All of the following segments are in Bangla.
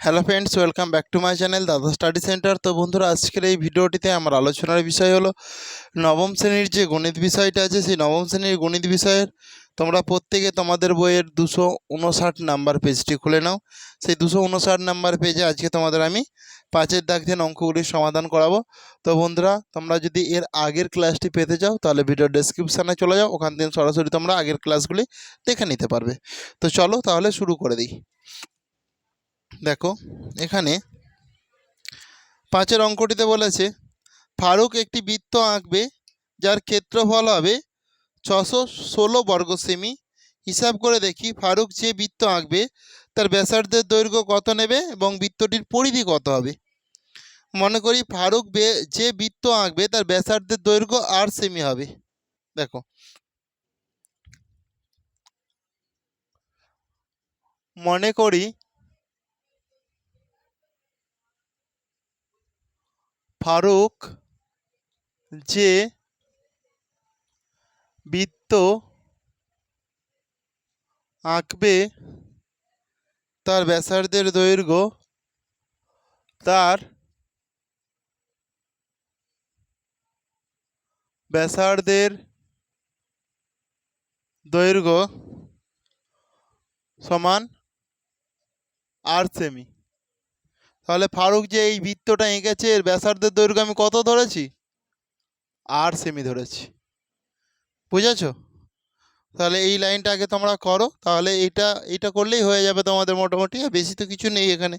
Hello friends, welcome back to my channel দাদা স্টাডি সেন্টার। তো বন্ধুরা, আজকের এই ভিডিওটিতে আমার আলোচনার বিষয় হলো নবম শ্রেণীর যে গণিত বিষয়টা আছে, সেই নবম শ্রেণীর গণিত বিষয়ের তোমরা প্রত্যেকে তোমাদের বইয়ের 259 নাম্বার পেজটি খুলে নাও। সেই 259 নাম্বার পেজে আজকে তোমাদের আমি 5-এর দাগ থেকে অঙ্কগুলির সমাধান করাবো। তো বন্ধুরা, তোমরা যদি এর আগের ক্লাসটি পেতে চাও তাহলে ভিডিও ডেসক্রিপশানে চলে যাও, ওখান থেকে সরাসরি তোমরা আগের ক্লাসগুলি দেখে নিতে পারবে। তো চলো তাহলে শুরু করে দিই। দেখো, এখানে 5-এর অঙ্কটিতে বলেছে ফারুক একটি বৃত্ত আঁকবে যার ক্ষেত্রফল হবে 616 বর্গ সেমি। হিসাব করে দেখি ফারুক যে বৃত্ত আঁকবে তার ব্যাসার্ধের দৈর্ঘ্য কত নেবে এবং বৃত্তটির পরিধি কত হবে। মনে করি ফারুক যে বৃত্ত আঁকবে তার ব্যাসার্ধের দৈর্ঘ্য 8 সেমি হবে। দেখো, মনে করি ফারুক যে বৃত্ত আঁকবে তার ব্যাসার্ধের দৈর্ঘ্য সমান 8 সেমি। তাহলে ফারুক যে এই বৃত্তটা এঁকেছে এর ব্যাসার্ধের দৈর্ঘ্য আমি কত ধরেছি? 8 সেমি ধরেছি। বুঝেছো? তাহলে এই লাইনটা আগে তোমরা করো, তাহলে এইটা করলেই হয়ে যাবে তোমাদের মোটামুটি, আর বেশি তো কিছু নেই এখানে।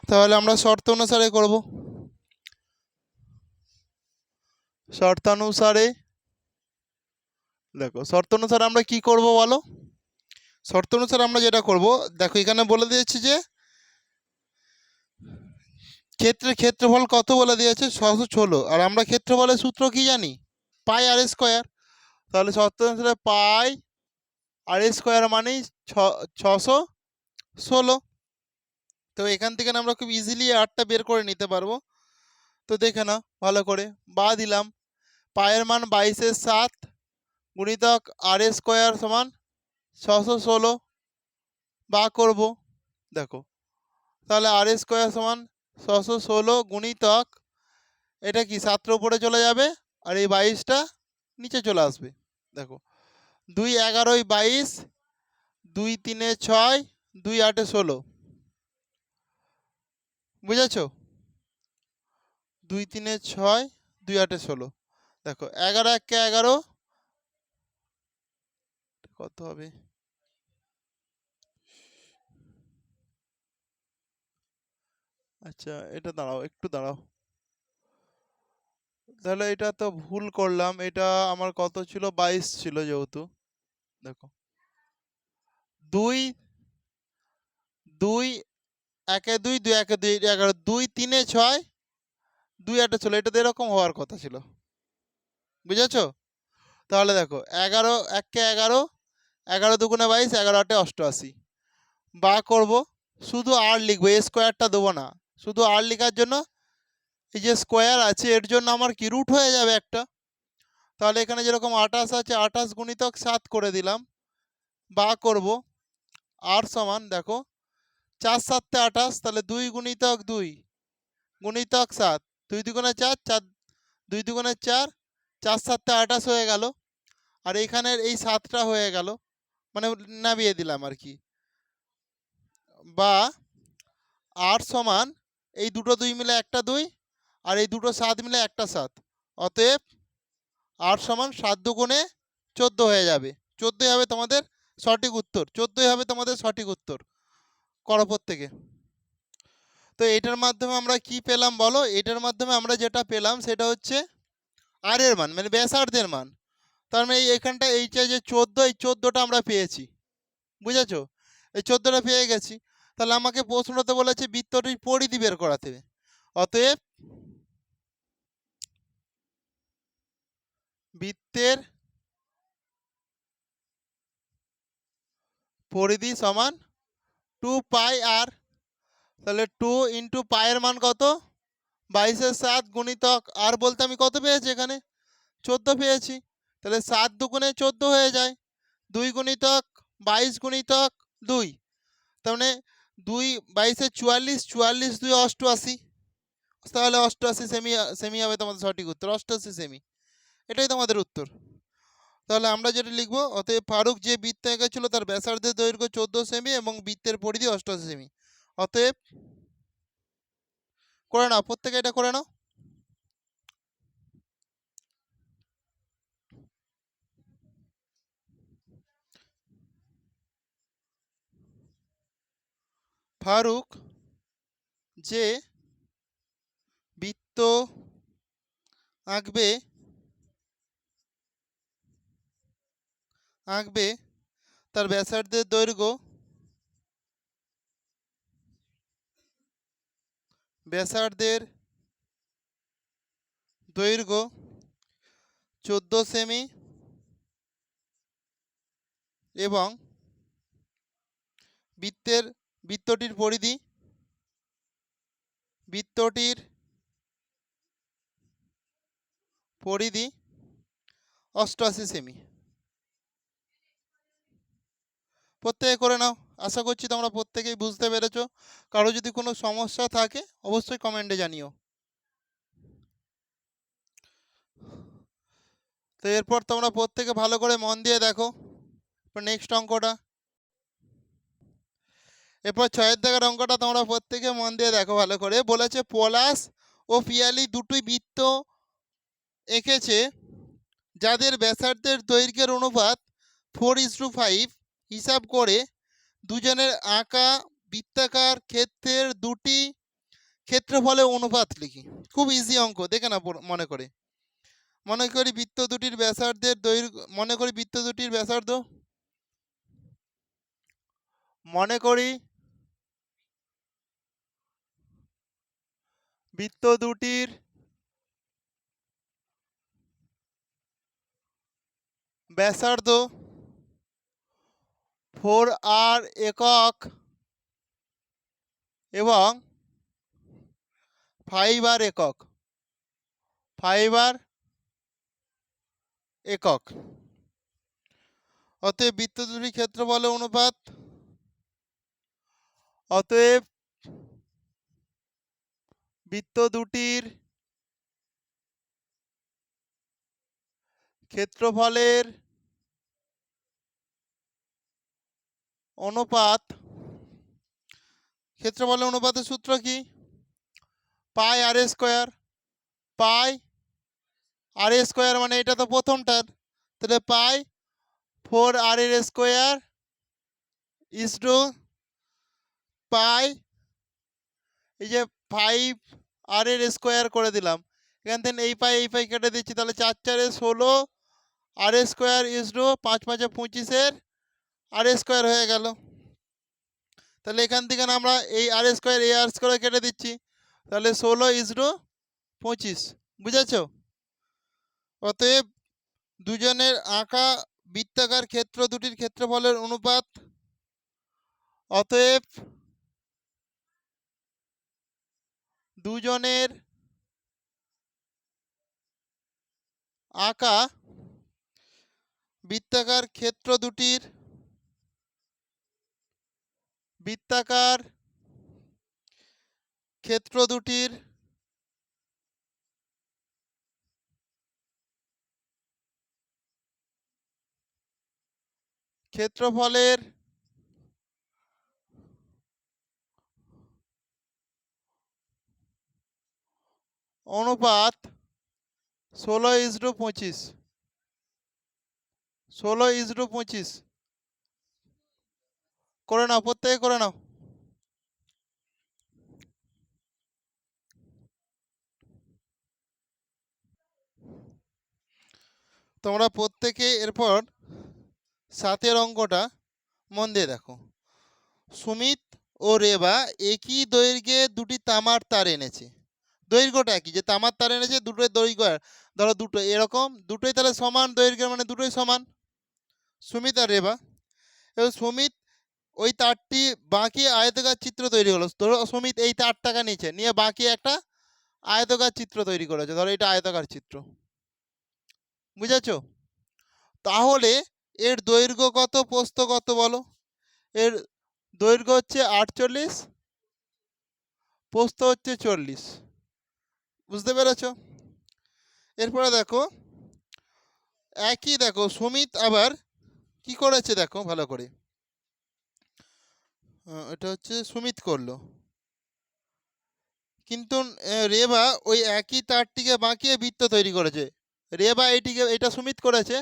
তাহলে আমরা শর্ত অনুসারে করব। শর্তানুসারে দেখো, শর্ত অনুসারে আমরা কি করব বলো? শর্ত অনুসারে আমরা যেটা করব, দেখো এখানে বলে দিয়েছি যে ক্ষেত্রফল কত বলে দিয়েছে 616, আর আমরা ক্ষেত্রফলের সূত্র কি জানি? পাই আর স্কোয়ার। তাহলে শর্ত অনুসারে পাই আর স্কোয়ার মানেই 616। তো এখান থেকে আমরা খুব ইজিলি 8টা বের করে নিতে পারবো। তো দেখে নাও ভালো করে, বা দিলাম পায়ের মান 22/7 গুণিতক আর স্কোয়ার সমান 616, বা করব। দেখো, তাহলে আর স্কোয়ার সমান 616 গুণিতক এটা কি 7 উপরে চলে যাবে আর এই 22টা নিচে চলে আসবে। দেখো, 2 11 22, 2 3 6, 2 8 16। বুঝেছো? 2 3 6, 2 8 16। দেখো, 11 1 11, কত হবে? আচ্ছা, এটা দাঁড়াও, একটু দাঁড়াও। তাহলে এটা তো ভুল করলাম, এটা আমার কত ছিল? 22 ছিল যেহেতু। দেখো, 2 2 1 2, 2 1 2 11, 2 3 6, 2 8 16। এটা তো এরকম হওয়ার কথা ছিল। বুঝেছো? তাহলে দেখো, 11 1 11, 11 2 22, 11 8 88। বা করব, শুধু আর লিখবো, এ স্কোয়ারটা দেবো না। শুধু আর লেখার জন্য এই যে স্কোয়ার আছে এর জন্য আমার কি রুট হয়ে যাবে একটা। তাহলে এখানে যেরকম 28 আছে 28 গুণিতক 7 করে দিলাম। বা করব, আর সমান দেখো 4 7 28, তাহলে 2 গুণিতক 2 গুণিতক 7, 2 2 4, 4 2 2 4, 4 7 28 হয়ে গেল। আর এইখানের এই 7টা হয়ে গেল, মানে নামিয়ে দিলাম আর কি। বা আর সমান এই দুটো 2 মিলে একটা 2, আর এই দুটো 7 মিলে একটা 7। অতএব আর সমান 7 দুগুণে 14 হয়ে যাবে। 14ই হবে তোমাদের সঠিক উত্তর। 14ই হবে তোমাদের সঠিক উত্তর। করো প্রত্যেকে। তো এটার মাধ্যমে আমরা কি পেলাম বলো? এটার মাধ্যমে আমরা যেটা পেলাম সেটা হচ্ছে আর এর মান, মানে ব্যাসার্ধের মান। তার মানে এইখানটা এইটা যে 14, এই 14টা আমরা পেয়েছি। বুঝেছো? এই 14টা পেয়ে গেছি। তাহলে আমাকে প্রশ্নতে বলেছে বৃত্তটির পরিধি বের করাতে হবে। অতএব বৃত্তের পরিধি সমান 2 পাই আর। তাহলে 2 ইন্টু পায়ের মান কত? 22/7 গুণিতক আর বলতে আমি কত পেয়েছি এখানে? 14 পেয়েছি। তাহলে 7 দুগুণে 14 হয়ে যায়। 2 গুণিতক 22 গুণিতক 2, তার মানে 2 22 44, 44 2 88, তাহলে 88 সেমি সেমি হবে তোমাদের সঠিক উত্তর, 88 সেমি। এটাই তোমাদের উত্তর। তাহলে আমরা যেটা লিখব, অতএব ফারুক যে বৃত্ত এঁকেছিল তার ব্যাসার্ধের দৈর্ঘ্য 14 সেমি এবং বৃত্তের পরিধি 88 সেমি। অতএব করে নাও, প্রত্যেকে এটা করে নাও। ফারুক যে বৃত্ত আঁকবে তার ব্যাসার্ধের দৈর্ঘ্য 14 সেমি এবং বৃত্তটির পরিধি 88 সেমি। প্রত্যেকে করে নাও। আশা করছি তোমরা প্রত্যেকেই বুঝতে পেরেছো। কারো যদি কোনো সমস্যা থাকে অবশ্যই কমেন্টে জানিও। তো এরপর তোমরা প্রত্যেকে ভালো করে মন দিয়ে দেখো নেক্সট অঙ্কটা। এরপর 6 দাগের অঙ্কটা তোমরা প্রত্যেকে মন দিয়ে দেখো ভালো করে। বলেছে পলাশ ও পিয়ালি দুটোই বৃত্ত এঁকেছে যাদের ব্যাসার্ধের দৈর্ঘ্যের অনুপাত 4:5 হিসাব করে দুজনের আঁকা বৃত্তাকার ক্ষেত্রের দুটি ক্ষেত্রফলের অনুপাত লিখি। খুব ইজি অঙ্ক, দেখে না মনে করে। মনে করি বৃত্ত দুটির ব্যাসার্ধের দৈর্ঘ্য, মনে করি বৃত্ত দুটির ব্যাসার্ধ, মনে করি বৃত্ত দুটির ব্যাসার্ধ 4r একক এবং 5r একক, 5r একক। অতএব বৃত্ত দুটির ক্ষেত্রফলের অনুপাত, অতএব বৃত্ত দুটির ক্ষেত্রফলের অনুপাত, ক্ষেত্রফলের অনুপাতের সূত্র কি? পাই আর স্কোয়ার, পাই আর স্কোয়ার মানে এটা তো প্রথমটার, তাহলে পাই 4r এর স্কোয়ার ইজ টু পাই, এই যে 5r এর স্কোয়ার করে দিলাম, এখান থেকে এই পাই কেটে দিচ্ছি, তাহলে 4 4 16 r square is to 5 5 25 r square হয়ে গেল। তাহলে এখান থেকে আমরা এই আর স্কোয়ার কেটে দিচ্ছি, তাহলে 16 ইজ টু 25। বুঝেছ? অতএব দুজনের আঁকা বৃত্তাকার ক্ষেত্র দুটির ক্ষেত্রফলের অনুপাত, অতএব দুজনের আঁকা বৃত্তাকার ক্ষেত্র দুটির ক্ষেত্রফলের অনুপাত 16 ইজ টু 25, 16 ইজ টু 25 করে নাও, প্রত্যেকে করে নাও। তোমরা প্রত্যেকে এরপর 7 অঙ্কটা মন দিয়ে দেখো। সুমিত ও রেবা একই দৈর্ঘ্যে দুটি তামার তার এনেছে। দৈর্ঘ্যটা একই, যে তামার তার এনেছে দুটোই দৈর্ঘ্য, ধরো দুটো এরকম, দুটোই তাহলে সমান দৈর্ঘ্যের, মানে দুটোই সমান, সুমিত আর রেবা। এবার সুমিত ওই তারটি বাঁকিয়ে আয়তকার চিত্র তৈরি হলো। ধরো সুমিত এই তারটাকে নিচে নিয়ে বাঁকিয়ে একটা আয়তকার চিত্র তৈরি করেছে, ধরো এটা আয়তকার চিত্র। বুঝেছো? তাহলে এর দৈর্ঘ্য কত, প্রস্থ কত বলো? এর দৈর্ঘ্য হচ্ছে 48, প্রস্থ হচ্ছে 40। বুঝতে পেরেছ? এরপরে দেখো একই, দেখো সুমিত আবার কি করেছে দেখো ভালো করে। এটা হচ্ছে সুমিত করলো, কিন্তু রেবা ওই একই তারটিকে বাঁকিয়ে বৃত্ত তৈরি করেছে। রেবা এটা সুমিত করেছে,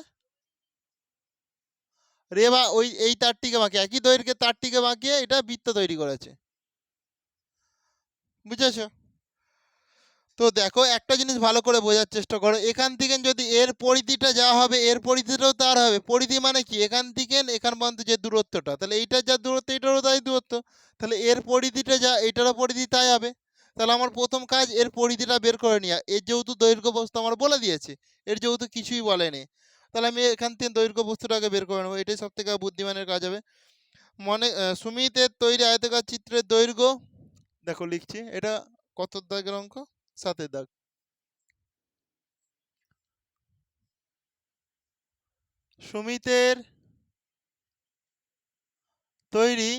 রেবা ওই এই তারটিকে বাঁকিয়ে, একই দৈর্ঘ্যের তারটিকে বাঁকিয়ে এটা বৃত্ত তৈরি করেছে। বুঝেছো? তো দেখো একটা জিনিস ভালো করে বোঝার চেষ্টা করো, এখান থেকে যদি এর পরিধিটা যা হবে এর পরিধিটাও তার হবে। পরিধি মানে কি, এখান থেকে এখান পর্যন্ত যে দূরত্বটা, তাহলে এইটার যা দূরত্ব এটারও তাই দূরত্ব, তাহলে এর পরিধিটা যা এটারও পরিধি তাই হবে। তাহলে আমার প্রথম কাজ এর পরিধিটা বের করে নেওয়া। এর যেহেতু দৈর্ঘ্য বস্তু আমার বলে দিয়েছে, এর যেহেতু কিছুই বলেনি, তাহলে আমি এখান থেকে দৈর্ঘ্য বস্তুটাকে বের করে নেবো। এটাই সব থেকে বুদ্ধিমানের কাজ হবে। সুমিতের তৈরি আয়তাকার চিত্রের দৈর্ঘ্য, দেখো লিখছি, এটা কত দাগের অঙ্ক, 7 দাগ। সুমিতের তৈরি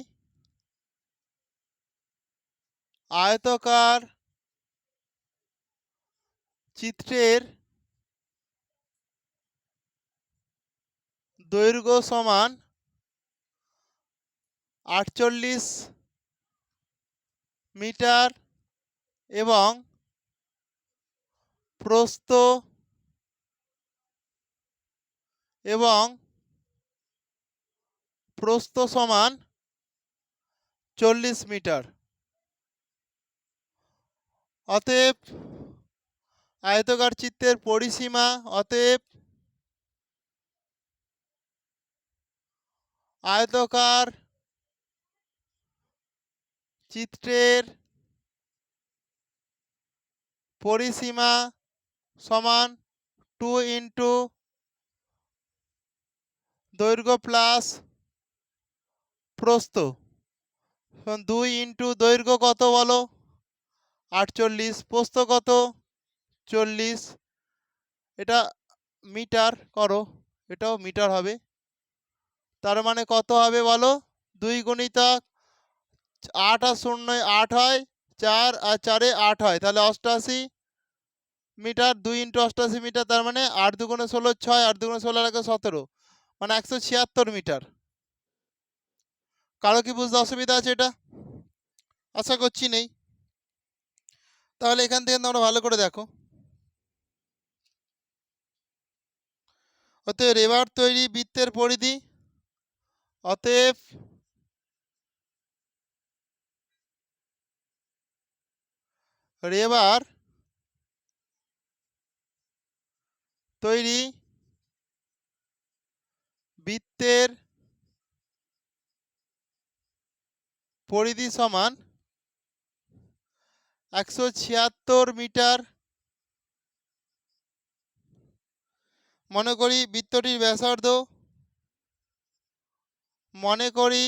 আয়তাকার চিত্রের দৈর্ঘ্য সমান 48 মিটার এবং প্রস্থ সমান 40 মিটার। অতএব আয়তাকার চিত্রের পরিসীমা, অতএব আয়তাকার চিত্রের পরিসীমা সমান 2 ইন্টু দৈর্ঘ্য প্লাস প্রস্থ, 2 ইন্টু দৈর্ঘ্য কত বলো, 48, প্রস্থ কত, 40, এটা মিটার করো, এটাও মিটার হবে। তার মানে কত হবে বলো, 2 গুণিতক 8 আর 0 8 হয়, 4 আর 4 8 হয়, তাহলে 88 মিটার। 2 ইন্টু 88 মিটার, তার মানে 8 দুগুণে 16 6, 8 দুগুণে 16 লাগে 17, মানে 176 মিটার। কারো কি বুঝতে অসুবিধা আছে এটা? আশা করছি নেই। তাহলে এখান থেকে তোমরা ভালো করে দেখো। অতএব রেবার তৈরি বৃত্তের পরিধি, অতএব রেবার তৈরি বৃত্তের পরিধি সমান 176 মিটার। মনে করি বৃত্তটির ব্যাসার্ধ, মনে করি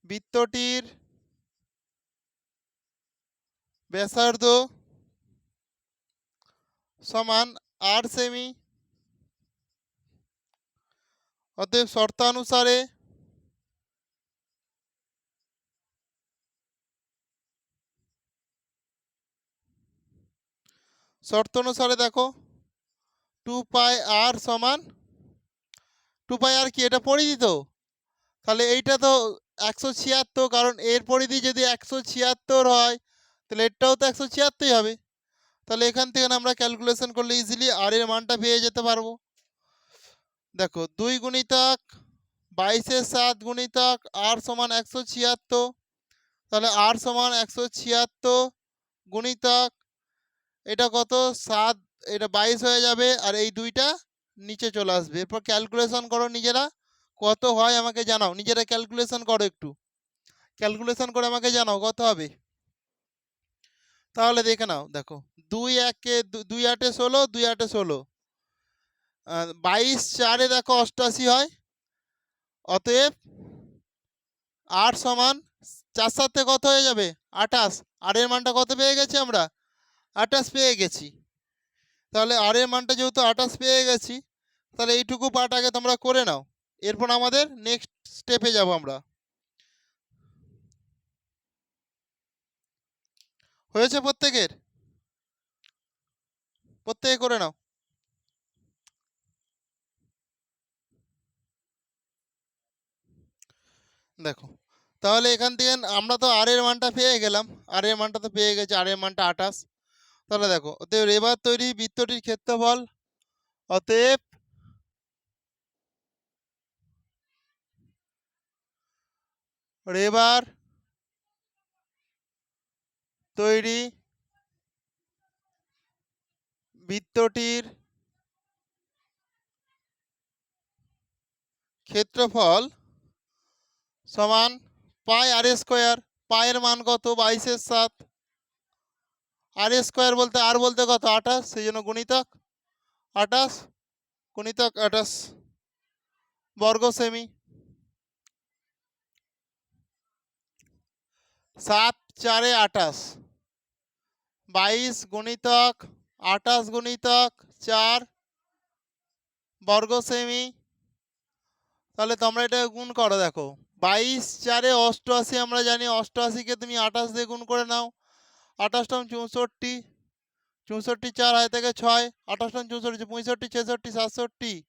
বৃত্তটির ব্যাসার্ধ সমান 8 সেমি। অতএব শর্ত অনুসারে দেখো 2 পাই আর সমান, 2 পাই আর কি, এটা পরিধি তো, তাহলে এইটা তো 176, কারণ এর পরিধি যদি 176 হয় তাহলে এটাও তো 176 হবে। তাহলে এখান থেকে আমরা ক্যালকুলেশন করলে ইজিলি আর এর মানটা পেয়ে যেতে পারবো। দেখো 2 গুণিতক 22/7 গুণিতক আর সমান 176, তাহলে আর সমান 176 গুণিতক এটা কত 7, এটা 22 হয়ে যাবে, আর এই দুইটা নিচে চলে আসবে। এরপর ক্যালকুলেশন করো নিজেরা, কত হয় আমাকে জানাও, নিজেরা ক্যালকুলেশন করো, একটু ক্যালকুলেশন করে আমাকে জানাও কত হবে। তাহলে দেখে নাও, দেখো 2 1 2 8 16, 2 8 16, 22 4 দেখো 88 হয়। অতএব আর সমান 4 7 কত হয়ে যাবে, 28। আর এর মানটা কত পেয়ে গেছি আমরা, 28 পেয়ে গেছি। তাহলে আর এর মানটা যেহেতু 28 পেয়ে গেছি, তাহলে এইটুকু পার্ট আগে তোমরা করে নাও, এরপর আমাদের নেক্সট স্টেপে যাব আমরা। হয়েছে প্রত্যেকের? প্রত্যেকে করে নাও। দেখো তাহলে এখান থেকে আমরা তো আর এর মানটা পেয়ে গেলাম, আর এর মানটা তো পেয়ে গেছি, আর এর মানটা 28। তাহলে দেখো অতএব রেবার তৈরি বৃত্তটির ক্ষেত্রফল, অতএব রেবার তৈরি বৃত্তটির ক্ষেত্রফল সমান পাই আর স্কোয়ার। পায়ের মান কত? 22/7। আর স্কোয়ার বলতে আর বলতে কত? 28, সেই জন্য গুণিতক 28 গুণিতক 28 বর্গ সেমি। 7 4 28, 22 গুণিতক 28 গুণিতক 4 বর্গ সেমি। তাহলে তোমরা এটা গুণ করো, দেখো 22 4 88, আমরা জানি 88কে তুমি 28 দিয়ে গুণ করে নাও। 28 64, 64 4 হয় থেকে 6, 28 64 65 66 67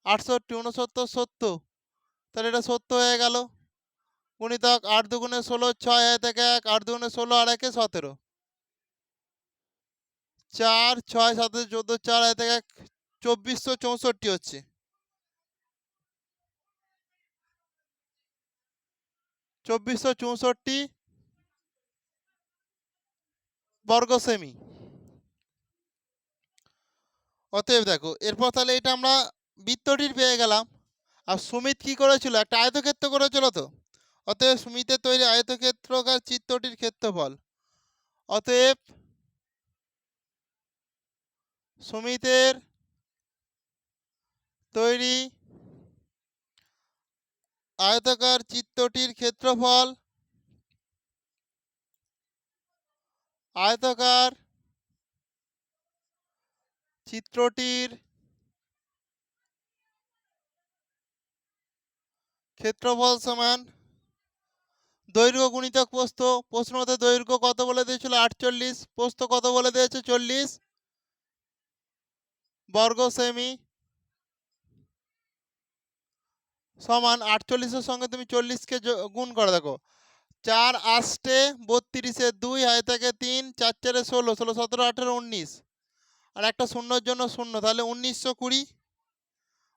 68 69 70, তাহলে এটা 70 হয়ে গেল। গুণিতক 8 দুগুণে 16 6 হয় থেকে 1, 8 দুগুণে 16 আর 1 17, 4 6 7 14 4 হয় থেকে 1 2464 হচ্ছে। 2464 বর্গ সেমি। অতএব দেখো এরপর তাহলে এটা আমরা বৃত্তটির পেয়ে গেলাম। আর সুমিত কি করেছিল? একটা আয়তক্ষেত্র করেছিল তো। অতএব সুমিতের তৈরি আয়তক্ষেত্রাকার চিত্রটির ক্ষেত্রফল, অতএব সুমিতের তৈরি আয়তাকার চিত্রটির ক্ষেত্রফল, আয়তাকার চিত্রটির ক্ষেত্রফল সমান দৈর্ঘ্য গুণিতক প্রস্থ। প্রশ্নতে দৈর্ঘ্য কত বলে দিয়েছিল? 48, প্রস্থ কত বলে দিয়েছে? 40 বর্গ সেমি সমান 48-এর সঙ্গে তুমি 40কে গুণ করো। দেখো 4 8 32, 2 হয় থেকে 3, 4 4 16, 16 17 18 19, আর একটা শূন্যর জন্য শূন্য, তাহলে 1920,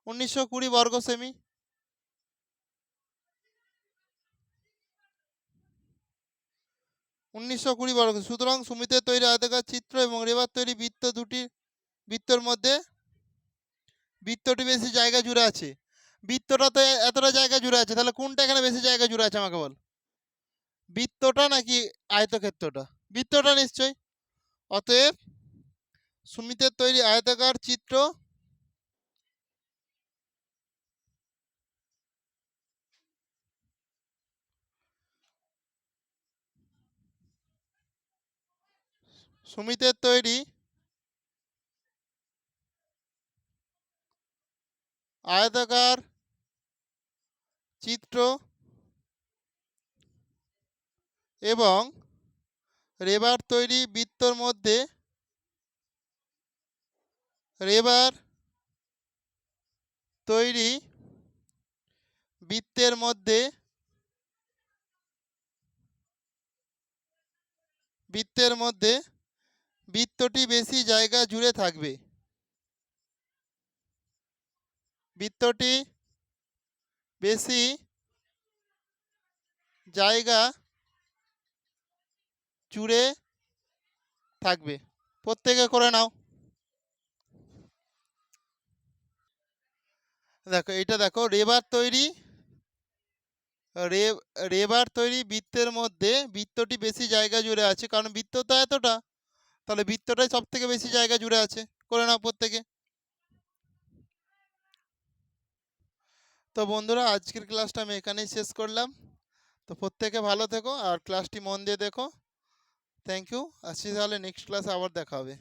1920 বর্গ সেমি। 1920 বর্গ। সুতরাং সুমিতের তৈরি আয়তাকার চিত্র এবং রেবার তৈরি বৃত্ত দুটি বৃত্তর মধ্যে বৃত্তটি বেশি জায়গা জুড়ে আছে। বৃত্তটা তো এতটা জায়গা জুড়ে আছে, তাহলে কোনটা এখানে বেশি জায়গা জুড়ে আছে আমাকে বল? বৃত্তটা নাকি আয়তক্ষেত্রটা? বৃত্তটা নিশ্চয়ই। অতএব সুমিতের তৈরি আয়তাকার চিত্র সুমিতের তৈরি আয়তাকার চিত্র এবং রেবার তৈরি বৃত্তর মধ্যে রেবার তৈরি বৃত্তের মধ্যে বৃত্তটি বেশি জায়গা জুড়ে থাকবে। বৃত্তটি বেশি জায়গা জুড়ে থাকবে। প্রত্যেকে করে নাও। দেখো এটা দেখো রেবার তৈরি রেবার তৈরি বৃত্তের মধ্যে বৃত্তটি বেশি জায়গা জুড়ে আছে, কারণ বৃত্ত তো এতটা, তাহলে বৃত্তটাই সব থেকে বেশি জায়গা জুড়ে আছে। করে নাও প্রত্যেকে। তো বন্ধুরা আজকের ক্লাসটা আমি এখানেই শেষ করলাম। তো প্রত্যেকে ভালো থেকো আর ক্লাসটি মন দিয়ে দেখো। Thank you. আসছি তাহলে নেক্সট ক্লাসে আবার দেখা হবে।